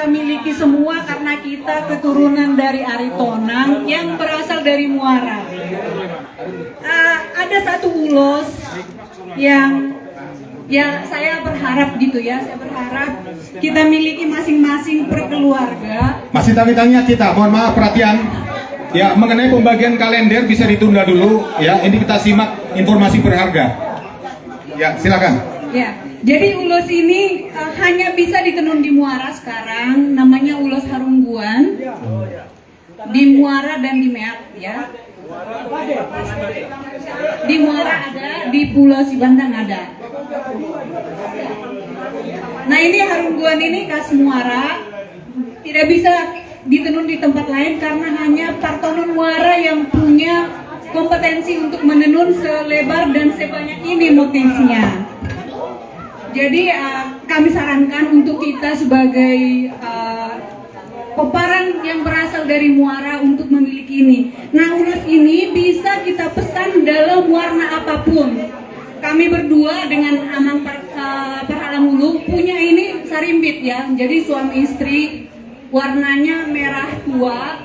kita miliki semua karena kita keturunan dari Aritonang yang berasal dari Muara. Ada satu ulos yang saya berharap gitu ya, saya berharap kita miliki masing-masing per keluarga. Masih tanya kita, mohon maaf perhatian. Ya, mengenai pembagian kalender bisa ditunda dulu ya. Ini kita simak informasi berharga. Ya, silakan. Ya, jadi ulos ini hanya bisa ditenun di Muara sekarang, namanya ulos Harungguan. Di Muara dan di Meak ya. Di Muara ada, di Pulau Sibandang ada. Nah ini Harungguan ini khas Muara, tidak bisa ditenun di tempat lain karena hanya Partonon Muara yang punya kompetensi untuk menenun selebar dan sebanyak ini motifnya. Jadi kami sarankan untuk kita sebagai peparan yang berasal dari Muara untuk memiliki ini. Nah ulos ini bisa kita pesan dalam warna apapun. Kami berdua dengan Amang Perhalamulu punya ini sarimbit ya. Jadi suami istri, warnanya merah tua.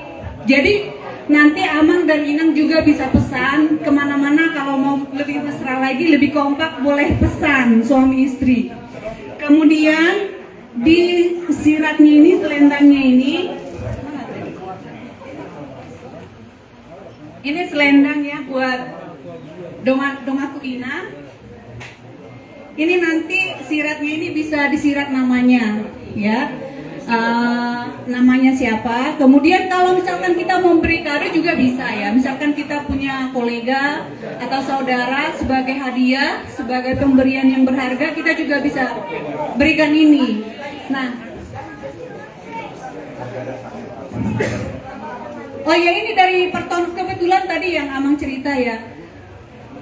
Jadi nanti Amang dan Inang juga bisa pesan kemana-mana. Kalau mau lebih mesra lagi, lebih kompak, boleh pesan suami istri. Kemudian di siratnya ini, selendangnya ini selendang ya buat Dongaku Ina. Ini nanti siratnya ini bisa disirat namanya ya, namanya siapa. Kemudian kalau misalkan kita mau beri kado juga bisa ya, misalkan kita punya kolega atau saudara sebagai hadiah, sebagai pemberian yang berharga, kita juga bisa berikan ini. Nah, oh ya ini dari Partonon, kebetulan tadi yang Amang cerita ya,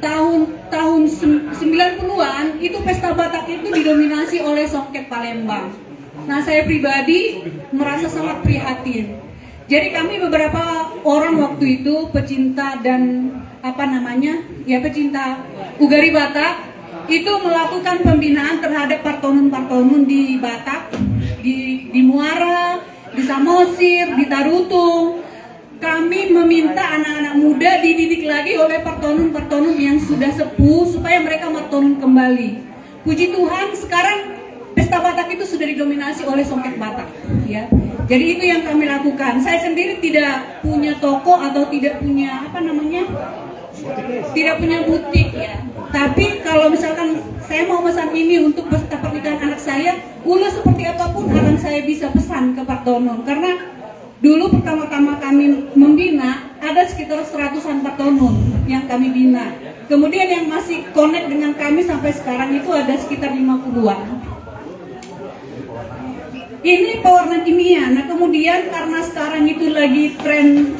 tahun 90-an itu pesta Batak itu didominasi oleh Songket Palembang. Nah saya pribadi merasa sangat prihatin. Jadi kami beberapa orang waktu itu pecinta dan pecinta Ugari Batak itu melakukan pembinaan terhadap Partonon di Batak, di Muara, di Samosir, di Tarutung. Kami meminta anak-anak muda dididik lagi oleh Partonon yang sudah sepuh supaya mereka Partonon kembali. Puji Tuhan sekarang pesta Batak itu sudah didominasi oleh Songket Batak ya. Jadi itu yang kami lakukan. Saya sendiri tidak punya toko atau tidak punya tidak punya butik ya. Tapi kalau misalkan saya mau pesan ini untuk pesta pernikahan anak saya, ulos seperti apapun akan saya bisa pesan ke Partonon. Karena dulu pertama-tama kami membina ada sekitar 100-an Partonon yang kami bina. Kemudian yang masih connect dengan kami sampai sekarang itu ada sekitar 50-an. Ini pewarna kimia. Nah kemudian karena sekarang itu lagi tren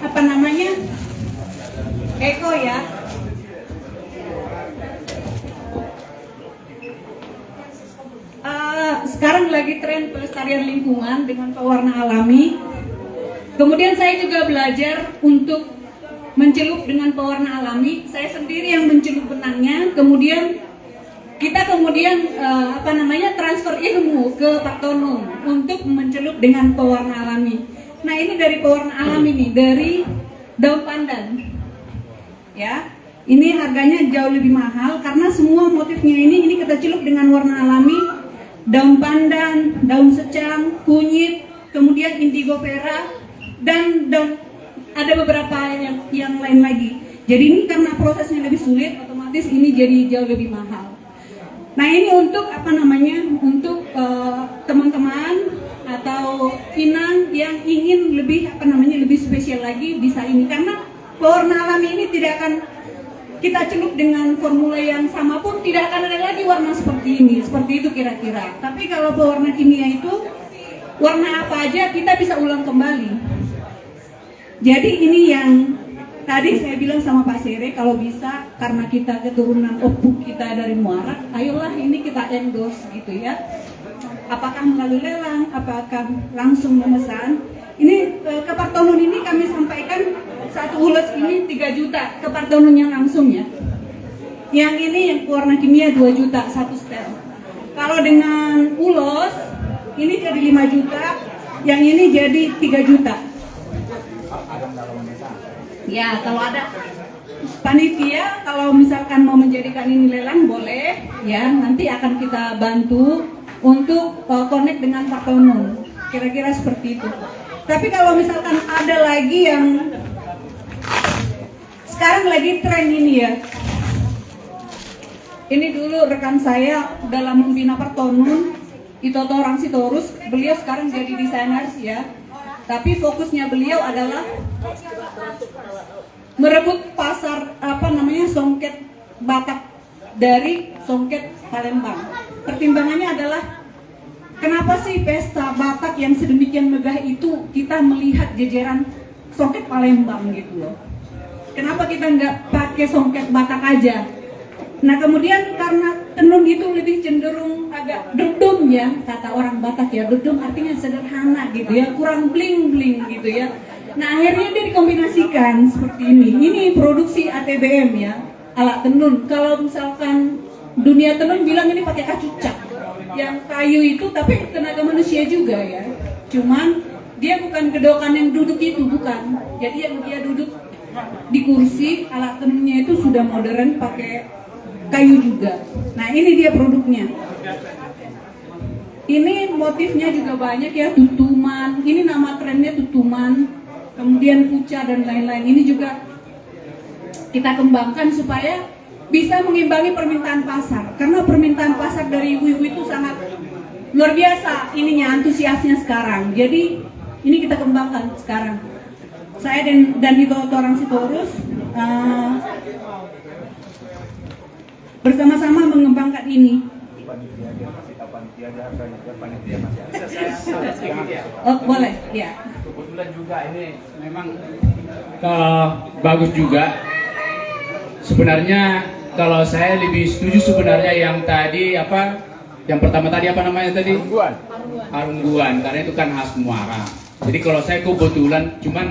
eko ya. Sekarang lagi tren pelestarian lingkungan dengan pewarna alami. Kemudian saya juga belajar untuk mencelup dengan pewarna alami. Saya sendiri yang mencelup benangnya. Kemudian kita transfer ilmu ke Partonon untuk mencelup dengan pewarna alami. Nah ini dari pewarna alami nih, dari daun pandan. Ya, ini harganya jauh lebih mahal karena semua motifnya ini kita celup dengan warna alami. Daun pandan, daun secang, kunyit, kemudian indigo vera, dan ada beberapa yang lain lagi. Jadi ini karena prosesnya lebih sulit, otomatis ini jadi jauh lebih mahal. Nah ini untuk untuk teman-teman atau Inang yang ingin lebih lebih spesial lagi bisa ini, karena pewarna alami ini tidak akan kita celup dengan formula yang sama pun tidak akan ada lagi warna seperti ini, seperti itu kira-kira. Tapi kalau pewarna kimia itu warna apa aja kita bisa ulang kembali. Jadi ini yang tadi saya bilang sama Pak Sere, kalau bisa karena kita keturunan opuk kita dari Muara, ayolah ini kita endorse gitu ya. Apakah melalui lelang, apakah langsung memesan. Ini ke Partonon ini kami sampaikan satu ulos ini 3 juta ke Partonon yang langsung ya. Yang ini yang warna kimia 2 juta satu setel. Kalau dengan ulos ini jadi 5 juta. Yang ini jadi 3 juta. Ya, kalau ada panitia, kalau misalkan mau menjadikan ini lelang boleh, ya nanti akan kita bantu untuk connect dengan Pak Tonun, kira-kira seperti itu. Tapi kalau misalkan ada lagi yang sekarang lagi tren ini ya, ini dulu rekan saya dalam membina Pak Tonun, Itoto Rangsitorus, beliau sekarang jadi desainer ya, tapi fokusnya beliau adalah merebut pasar songket Batak dari songket Palembang. Pertimbangannya adalah kenapa sih pesta Batak yang sedemikian megah itu kita melihat jejeran songket Palembang gitu loh. Kenapa kita nggak pakai songket Batak aja? Nah kemudian karena tenun itu lebih cenderung agak dudum ya, kata orang Batak ya, dudum artinya sederhana gitu ya, kurang bling bling gitu ya. Nah akhirnya dia dikombinasikan seperti ini. Ini produksi ATBM ya, alat tenun. Kalau misalkan dunia tenun bilang ini pakai kacucak, yang kayu itu tapi tenaga manusia juga ya. Cuman dia bukan gedokan yang duduk itu, bukan. Jadi yang dia duduk di kursi, alat tenunnya itu sudah modern pakai kayu juga. Nah ini dia produknya. Ini motifnya juga banyak ya, tutuman. Ini nama trennya tutuman. Kemudian puca dan lain-lain. Ini juga kita kembangkan supaya bisa mengimbangi permintaan pasar. Karena permintaan pasar dari ibu-ibu itu sangat luar biasa ininya, antusiasnya sekarang. Jadi ini kita kembangkan sekarang. Saya dan Itoto Rangsitorus bersama-sama mengembangkan ini. Oh, boleh, ya. Kebetulan juga ini memang bagus juga. Sebenarnya kalau saya lebih setuju sebenarnya yang tadi yang pertama tadi apa namanya tadi? Arungguan, karena itu kan khas Muara. Jadi kalau saya kebetulan cuman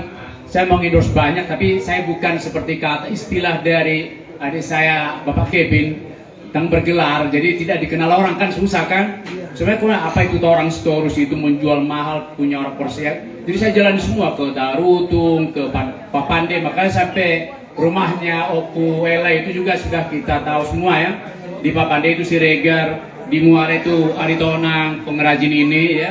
saya mau endorse banyak, tapi saya bukan seperti kata istilah dari adik saya Bapak Kevin yang bergelar, jadi tidak dikenal orang kan susah kan. Sebenarnya apa itu orang Storus itu menjual mahal punya orang Persia. Jadi saya jalan semua ke Darutung, ke Papande, makanya sampai rumahnya Oku Ela itu juga sudah kita tahu semua ya. Di Papande itu Siregar, di Muara itu Aritonang, pengrajin ini ya.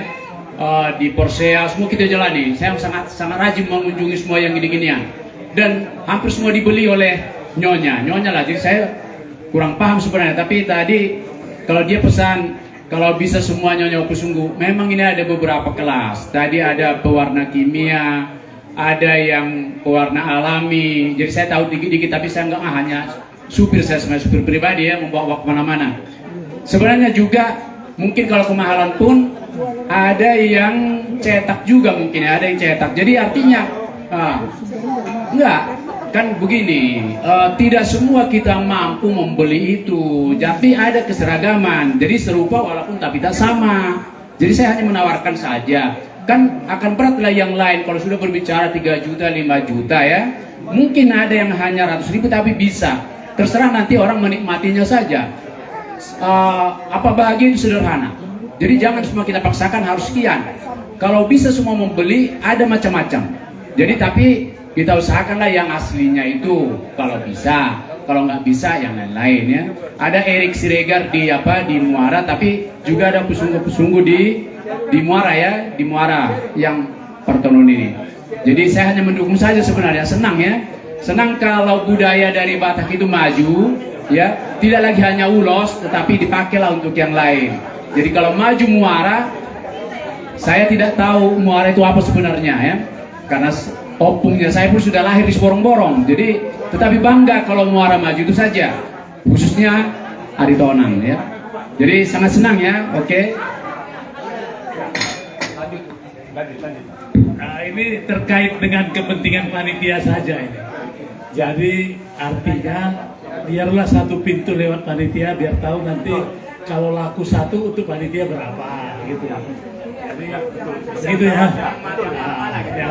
Di Porsea semua kita jalani. Saya sangat rajin mengunjungi semua yang gini-ginian. Dan hampir semua dibeli oleh nyonya lah. Jadi saya kurang paham sebenarnya, tapi tadi kalau dia pesan kalau bisa semua nyonya sungguh, memang ini ada beberapa kelas. Tadi ada pewarna kimia, ada yang pewarna alami. Jadi saya tahu dikit-dikit, tapi saya nggak hanya supir, saya sebagai supir pribadi ya, membawa kemana-mana. Sebenarnya juga mungkin kalau kemahalan pun ada yang cetak juga mungkin ya, ada yang cetak. Jadi artinya enggak. Kan begini, tidak semua kita mampu membeli itu, tapi ada keseragaman, jadi serupa walaupun tapi tak sama. Jadi saya hanya menawarkan saja, kan akan berat lah yang lain kalau sudah berbicara 3 juta, 5 juta ya. Mungkin ada yang hanya ratus ribu tapi bisa, terserah nanti orang menikmatinya saja. Apa bahagia itu sederhana, jadi jangan semua kita paksakan harus sekian. Kalau bisa semua membeli, ada macam-macam. Jadi tapi kita usahakanlah yang aslinya itu kalau bisa, kalau nggak bisa yang lain-lain ya. Ada Erik Siregar di Muara, tapi juga ada pesungguh-pesungguh di Muara ya, di Muara yang pertenun ini. Jadi saya hanya mendukung saja sebenarnya, senang ya. Senang kalau budaya dari Batak itu maju ya, tidak lagi hanya ulos tetapi dipakailah untuk yang lain. Jadi kalau maju Muara, saya tidak tahu Muara itu apa sebenarnya ya. Karena opungnya saya pun sudah lahir di Sporong-Borong, jadi tetapi bangga kalau Muara maju itu saja, khususnya Aritonang ya. Jadi sangat senang ya. Oke. Lanjut. Nah, ini terkait dengan kepentingan panitia saja ini. Jadi artinya biarlah satu pintu lewat panitia, biar tahu nanti kalau laku satu untuk panitia berapa gitu. Jadi gitu ya.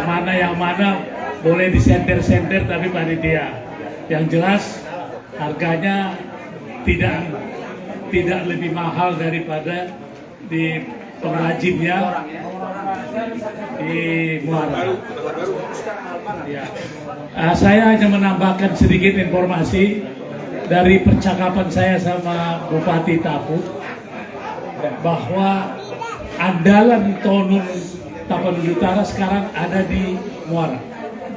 Nah, yang mana boleh disenter-senter tapi panitia. Yang jelas harganya tidak lebih mahal daripada di pengrajinnya di Muara. Ya. Saya hanya menambahkan sedikit informasi dari percakapan saya sama Bupati Tapuk bahwa andalan Tonun Tapanuli Utara sekarang ada di Muara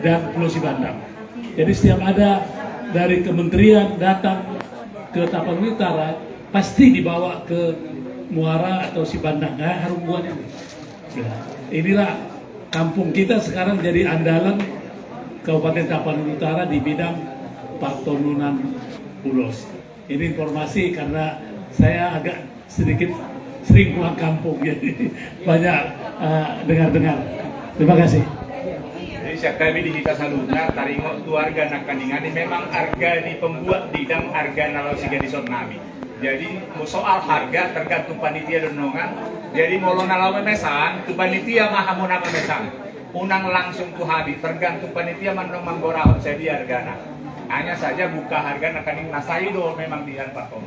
dan Pulau Sibandang. Jadi setiap ada dari kementerian datang ke Tapanuli Utara pasti dibawa ke Muara atau Sibandang. Nah, harum buahnya. Ya, inilah kampung kita sekarang jadi andalan Kabupaten Tapanuli Utara di bidang pertonunan ulos. Ini informasi karena saya agak sedikit sering pulang kampung, jadi banyak dengar-dengar. Terima kasih. Jadi kami di kita salutna taringo keluarga nakandingan ini memang harga di pembuat bidang harga nalosiga di Sornami. Jadi soal harga tergantung panitia donongan. Jadi mau nalawe mesan, tu panitia mahamun apa mesan. Unang langsung ku habis tergantung panitia mandong manggorahon saya di hargana. Hanya saja buka harga nakaning nasaido memang dian Pak Tom.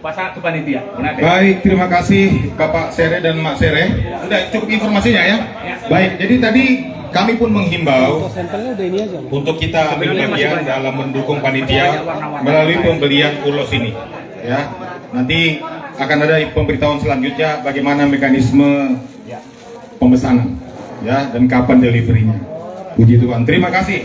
Pasal tu panitia. Baik, terima kasih Bapak Sere dan Mak Sere. Udah cukup informasinya ya. Baik, jadi tadi kami pun menghimbau untuk kita ambil bagian dalam mendukung panitia melalui pembelian ulos ini. Ya, nanti akan ada pemberitahuan selanjutnya bagaimana mekanisme pemesanan, ya, dan kapan deliverynya. Puji Tuhan. Terima kasih.